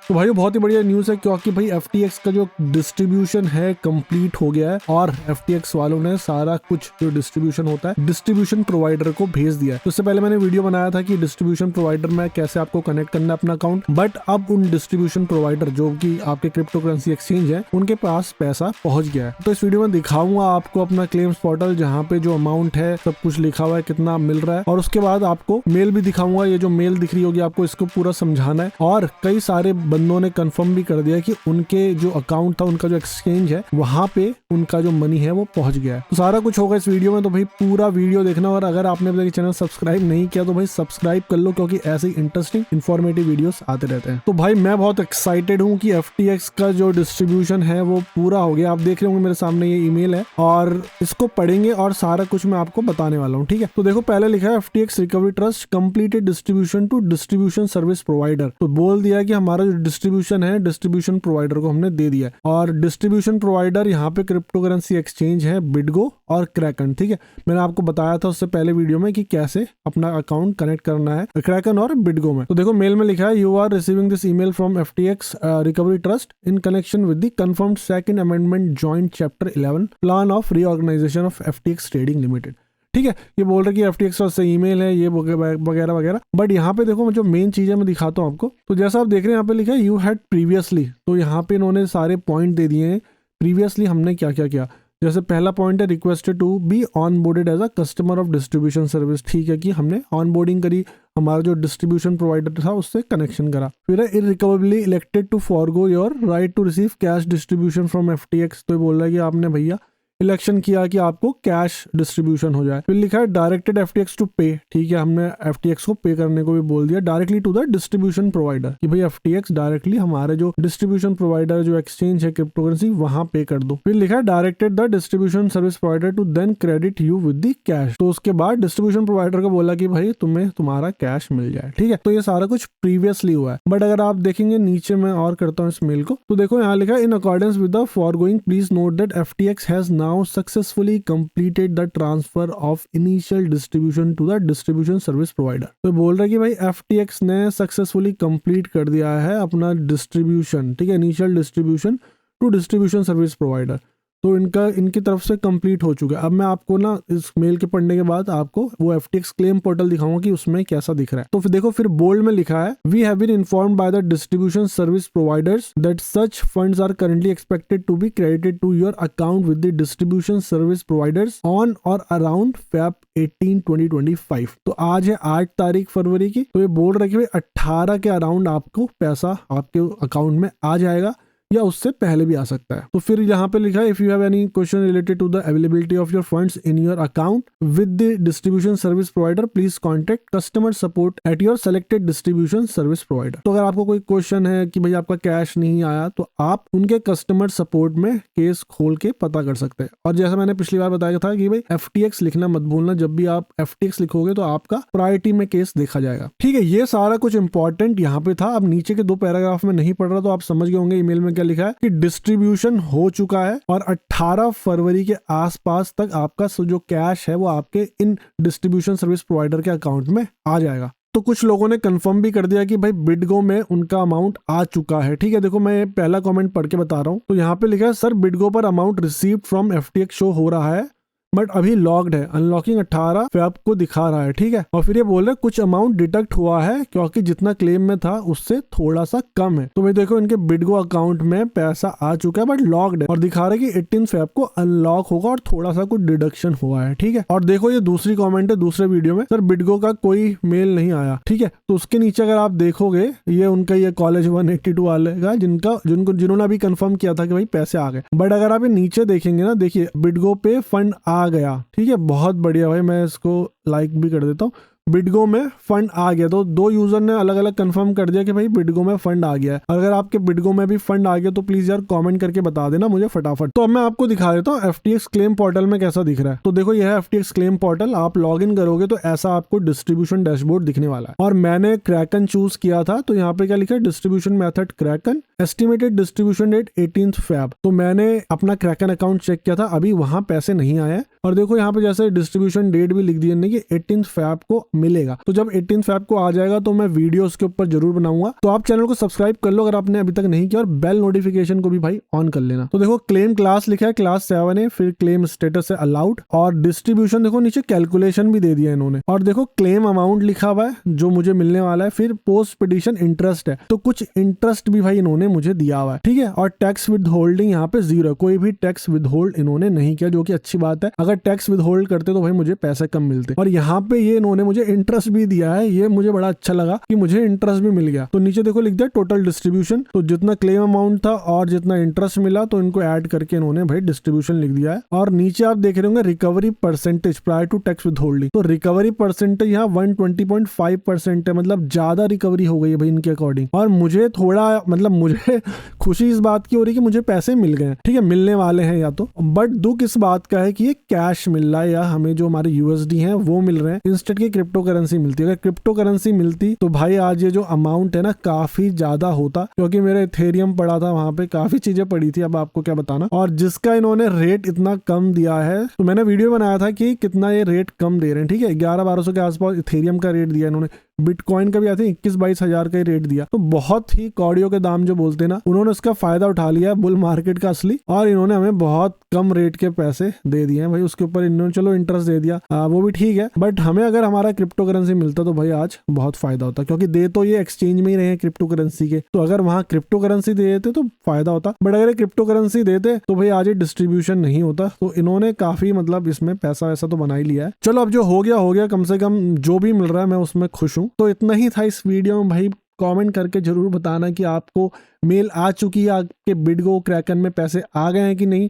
तो भाई बहुत ही बढ़िया न्यूज़ है क्योंकि भाई FTX का जो डिस्ट्रीब्यूशन है कंप्लीट हो गया है और FTX वालों ने सारा कुछ जो डिस्ट्रीब्यूशन होता है डिस्ट्रीब्यूशन प्रोवाइडर को भेज दिया है। तो उससे पहले मैंने वीडियो बनाया था कि डिस्ट्रीब्यूशन प्रोवाइडर में कैसे आपको कनेक्ट करना है अपना अकाउंट, बट अब उन डिस्ट्रीब्यूशन प्रोवाइडर जो कि आपके क्रिप्टो करेंसी एक्सचेंज है उनके पास पैसा पहुंच गया है। तो इस वीडियो में दिखाऊंगा आपको अपना क्लेम्स पोर्टल जहाँ पे जो अमाउंट है सब कुछ लिखा हुआ है, कितना मिल रहा है, और उसके बाद आपको मेल भी दिखाऊंगा। ये जो मेल दिख रही होगी आपको इसको पूरा समझाना है। और कई सारे बंदों ने कंफर्म भी कर दिया कि उनके जो अकाउंट था, उनका जो एक्सचेंज है वहां पे उनका जो मनी है वो पहुंच गया है। तो सारा कुछ होगा इस वीडियो में, तो भाई पूरा वीडियो देखना। और अगर आपने अभी तक चैनल सब्सक्राइब नहीं किया तो भाई सब्सक्राइब कर लो क्योंकि ऐसे ही इंटरेस्टिंग इन्फॉर्मेटिव वीडियोस आते रहते हैं। तो भाई मैं बहुत एक्साइटेड हूँ कि FTX का जो डिस्ट्रीब्यूशन है वो पूरा हो गया। आप देख रहे होंगे मेरे सामने ये ईमेल है और इसको पढ़ेंगे और सारा कुछ मैं आपको बताने वाला हूँ। ठीक है, तो देखो पहले लिखा है FTX recovery trust completed distribution to distribution service provider. तो बोल दिया कि हमारा जो डिस्ट्रीब्यूशन है डिस्ट्रीब्यूशन प्रोवाइडर को हमने दे दिया है। और डिस्ट्रीब्यूशन प्रोवाइडर यहाँ पे क्रिप्टो करेंसी एक्सचेंज है बिटगो और क्रैकन। ठीक है, मैंने आपको बताया था उससे पहले वीडियो में कि कैसे अपना अकाउंट कनेक्ट करना है क्रैकन और बिटगो में। तो देखो मेल में लिखा है you are receiving this email from FTX recovery trust in connection with the confirmed second amendment joint chapter 11 plan of reorganisation of FTX trading limited. ठीक है, ये बोल रहे कि FTX से ईमेल है ये वगैरह वगैरह। बट यहाँ पे देखो जो मेन चीज है मैं दिखाता हूँ आपको। तो जैसा आप देख रहे हैं यहाँ पे लिखा है यू हैड प्रीवियसली, तो यहाँ पे इन्होंने सारे पॉइंट दे दिए हैं प्रीवियसली हमने क्या क्या किया। जैसे पहला पॉइंट है requested to be onboarded as a customer of distribution service. ठीक है कि हमने ऑन बोर्डिंग करी, हमारा जो डिस्ट्रीब्यूशन प्रोवाइडर था उससे कनेक्शन करा। फिर है irrecoverably elected to forgo your right to receive cash distribution from FTX। तो बोल रहा है कि आपने भैया इलेक्शन किया कि आपको कैश डिस्ट्रीब्यूशन हो जाए। फिर लिखा है डायरेक्टेड FTX टू पे। ठीक है, हमने FTX को पे करने को भी बोल दिया directly to the distribution provider कि भाई FTX डायरेक्टली हमारे जो डिस्ट्रीब्यूशन प्रोवाइडर जो एक्सचेंज है क्रिप्टो करेंसी वहां पे कर दो। फिर लिखा है directed the distribution service provider to then credit you with the cash. तो उसके बाद डिस्ट्रीब्यूशन प्रोवाइडर को बोला कि भाई तुम्हें तुम्हारा कैश मिल जाए। ठीक है, तो ये सारा कुछ प्रीवियसली हुआ है। बट अगर आप देखेंगे नीचे मैं और करता हूँ इस मेल को, तो देखो यहाँ लिखा है in accordance with the forgoing please note that FTX has now successfully completed the transfer of initial distribution to the distribution service provider। तो बोल रहा है कि भाई FTX ने सक्सेसफुली कंप्लीट कर दिया है अपना डिस्ट्रीब्यूशन, ठीक है, initial distribution to distribution service provider. तो इनकी तरफ से कंप्लीट हो चुका है। अब मैं आपको ना इस मेल के पढ़ने के बाद आपको वो FTX क्लेम पोर्टल दिखाऊंगा कि उसमें कैसा दिख रहा है। तो फिर देखो फिर बोल्ड में लिखा है we have been informed by the distribution service providers that such funds are currently expected to be credited to your account with the distribution service providers on or around Feb 18, 2025। तो आज है 8 तारीख फरवरी की। तो ये बोल रहा है कि भाई 18 के अराउंड आपको पैसा आपके अकाउंट में आ जाएगा या उससे पहले भी आ सकता है। तो फिर यहाँ पे लिखा है if you have any question related to the availability of your funds in your account with the distribution service provider please contact customer support at your selected distribution service provider. तो अगर आपको कोई क्वेश्चन है कि भाई आपका cash नहीं आया तो आप उनके कस्टमर सपोर्ट में केस खोल के पता कर सकते हैं। और जैसा मैंने पिछली बार बताया था कि भाई FTX लिखना मत भूलना, जब भी आप FTX लिखोगे तो आपका प्रायोरिटी में केस देखा जाएगा। ठीक है, ये सारा कुछ इंपॉर्टेंट यहाँ पे था। अब नीचे के 2 पैराग्राफ में नहीं पढ़ रहा तो आप समझ गए होंगे ईमेल में क्या लिखा है कि डिस्ट्रीब्यूशन हो चुका है और 18 फरवरी के आसपास तक आपका जो कैश है वो आपके इन डिस्ट्रीब्यूशन सर्विस प्रोवाइडर के अकाउंट में आ जाएगा। तो कुछ लोगों ने कंफर्म भी कर दिया कि भाई बिटगो में उनका अमाउंट आ चुका है। ठीक है, देखो मैं पहला कमेंट पढ़ के बता रहा हूँ। तो यहाँ पे लिखा है सर बिटगो पर amount received from FTX show हो रहा है बट अभी लॉक्ड है, अनलॉकिंग 18 फेब को दिखा रहा है। ठीक है, और फिर ये बोल रहे कुछ अमाउंट डिडक्ट हुआ है क्योंकि जितना क्लेम में था उससे थोड़ा सा कम है। तो भाई देखो इनके बिटगो अकाउंट में पैसा आ चुका है बट लॉक्ड है और दिखा रहा है कि 18 फेब को अनलॉक होगा और थोड़ा सा कुछ डिडक्शन हुआ है। ठीक है, और देखो ये दूसरी कॉमेंट है दूसरे वीडियो में, सर बिटगो का कोई मेल नहीं आया। ठीक है, तो उसके नीचे अगर आप देखोगे ये उनका ये कॉलेज 182 वाले का जिन्होंने अभी कंफर्म किया था कि भाई पैसे आ गए। बट अगर आप ये नीचे देखेंगे ना, देखिए बिटगो पे फंड आ गया। ठीक है, बहुत बढ़िया भाई, मैं इसको लाइक भी कर देता हूँ। बिटगो में फंड आ गया। तो 2 यूजर ने अलग अलग कंफर्म कर दिया कि भाई बिटगो में फंड आ गया है। अगर आपके बिटगो में भी फंड आ गया तो प्लीज यार कमेंट करके बता देना मुझे फटाफट। तो अब मैं आपको दिखा देता हूँ FTX क्लेम पोर्टल में कैसा दिख रहा है। तो देखो यह है FTX क्लेम पोर्टल। आप लॉग इन करोगे तो ऐसा आपको डिस्ट्रीब्यूशन डैशबोर्ड दिखने वाला है। और मैंने क्रैकन चूज किया था तो यहाँ पे क्या लिखा है distribution method Kraken estimated distribution date 18th Feb। तो मैंने अपना क्रैकन अकाउंट चेक किया था, अभी वहां पैसे नहीं आए हैं। और देखो यहाँ पे जैसे डिस्ट्रीब्यूशन डेट भी लिख दी है कि 18th Feb को मिलेगा। तो जब 18th Feb को आ जाएगा तो मैं वीडियो उसके ऊपर जरूर बनाऊंगा। तो आप चैनल को सब्सक्राइब कर लो अगर आपने अभी तक नहीं किया, और बेल नोटिफिकेशन को भी भाई ऑन कर लेना। तो देखो क्लेम क्लास लिखा है, क्लास 7 है, फिर क्लेम स्टेटस है अलाउड, और डिस्ट्रीब्यूशन देखो नीचे कैलकुलेशन भी दे दिया इन्होंने, और देखो क्लेम अमाउंट लिखा हुआ है जो मुझे मिलने वाला है, फिर पोस्ट पिटिशन इंटरेस्ट है, तो कुछ इंटरेस्ट भी भाई इन्होंने मुझे दिया हुआ है, ठीक है। और टैक्स विद होल्डिंग यहाँ पे 0 है, कोई भी टैक्स विद होल्ड इन्होंने नहीं किया, जो कि अच्छी बात है। अगर टैक्स विद होल्ड करते तो भाई मुझे पैसे कम मिलते। और यहाँ पे ये इन्होंने मुझे इंटरेस्ट भी दिया है, ये मुझे बड़ा अच्छा लगा कि मुझे इंटरेस्ट भी मिल गया। तो नीचे देखो लिख दिया टोटल डिस्ट्रीब्यूशन, तो जितना क्लेम अमाउंट था और जितना इंटरेस्ट मिला तो इनको ऐड करके इन्होंने भाई डिस्ट्रीब्यूशन लिख दिया है। और नीचे आप देख रहे होंगे recovery percentage prior to tax withholding, तो रिकवरी परसेंटेज यहाँ 120.5% है, मतलब ज्यादा रिकवरी हो गई है भाई इनके अकॉर्डिंग। और मुझे थोड़ा मतलब मुझे खुशी इस बात की हो रही है कि मुझे पैसे मिल गए, ठीक है, मिलने वाले हैं या तो, बट दुख इस बात का है कि ये कैश मिल रहा है या हमें जो हमारे यूएसडी हैं वो मिल रहे हैं, इंस्टेंट की क्रिप्टो करेंसी मिलती है। अगर क्रिप्टो करेंसी मिलती तो भाई आज ये जो अमाउंट है ना काफी ज्यादा होता, क्योंकि मेरा इथेरियम पड़ा था वहां पे, काफी चीजें पड़ी थी, अब आपको क्या बताना। और जिसका इन्होंने रेट इतना कम दिया है, तो मैंने वीडियो बनाया था कि कितना ये रेट कम दे रहे हैं, ठीक है, 1100-1200 के आसपास इथेरियम का रेट दिया इन्होंने, बिटकॉइन का भी आते हैं 21-22 हजार का ही रेट दिया। तो बहुत ही कौड़ियों के दाम जो बोलते हैं ना, उन्होंने उसका फायदा उठा लिया बुल मार्केट का असली, और इन्होंने हमें बहुत कम रेट के पैसे दे दिए हैं भाई। उसके ऊपर इन्होंने चलो इंटरेस्ट दे दिया, वो भी ठीक है, बट हमें अगर हमारा क्रिप्टो करेंसी मिलता तो भाई आज बहुत फायदा होता, क्योंकि दे तो ये एक्सचेंज में ही रहे हैं क्रिप्टो करेंसी के, तो अगर वहां क्रिप्टो करेंसी दे देते तो फायदा होता, बट अगर क्रिप्टो करेंसी देते तो भाई आज ये डिस्ट्रीब्यूशन नहीं होता। तो इन्होंने काफी मतलब इसमें पैसा वैसा तो बना ही लिया है। चलो अब जो हो गया, कम से कम जो भी मिल रहा है मैं उसमें खुश हूँ। तो इतना ही था इस वीडियो में भाई। कमेंट करके जरूर बताना कि आपको मेल आ चुकी है, आपके बिडगो क्रैकन में पैसे आ गए हैं कि नहीं।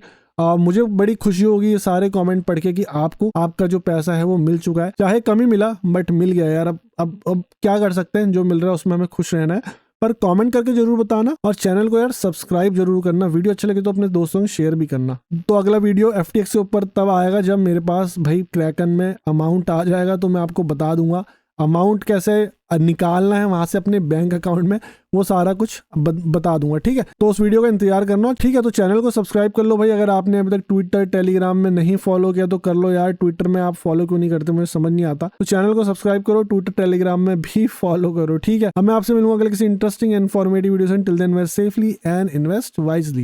मुझे बड़ी खुशी होगी ये सारे कमेंट पढ़ के कि आपको आपका जो पैसा है वो मिल चुका है, चाहे कम ही मिला बट मिल गया यार। अब क्या कर सकते हैं, जो मिल रहा है उसमें हमें खुश रहना है। पर कमेंट करके जरूर बताना, और चैनल को यार सब्सक्राइब जरूर करना। वीडियो अच्छा लगे तो अपने दोस्तों में शेयर भी करना। तो अगला वीडियो FTX के ऊपर तब आएगा जब मेरे पास भाई क्रैकन में अमाउंट आ जाएगा, तो मैं आपको बता दूंगा अमाउंट कैसे निकालना है वहां से अपने बैंक अकाउंट में, वो सारा कुछ बता दूंगा, ठीक है। तो उस वीडियो का इंतजार करना, ठीक है। तो चैनल को सब्सक्राइब कर लो भाई, अगर आपने अभी तक ट्विटर टेलीग्राम में नहीं फॉलो किया तो कर लो यार। ट्विटर में आप फॉलो क्यों नहीं करते, मुझे समझ नहीं आता। तो चैनल को सब्सक्राइब करो, ट्विटर टेलीग्राम में भी फॉलो करो, ठीक है। अब मैं आपसे मिलूंगा अगले किसी इंटरेस्टिंग इन्फॉर्मेटिव वीडियो से। Till then invest safely and invest wisely.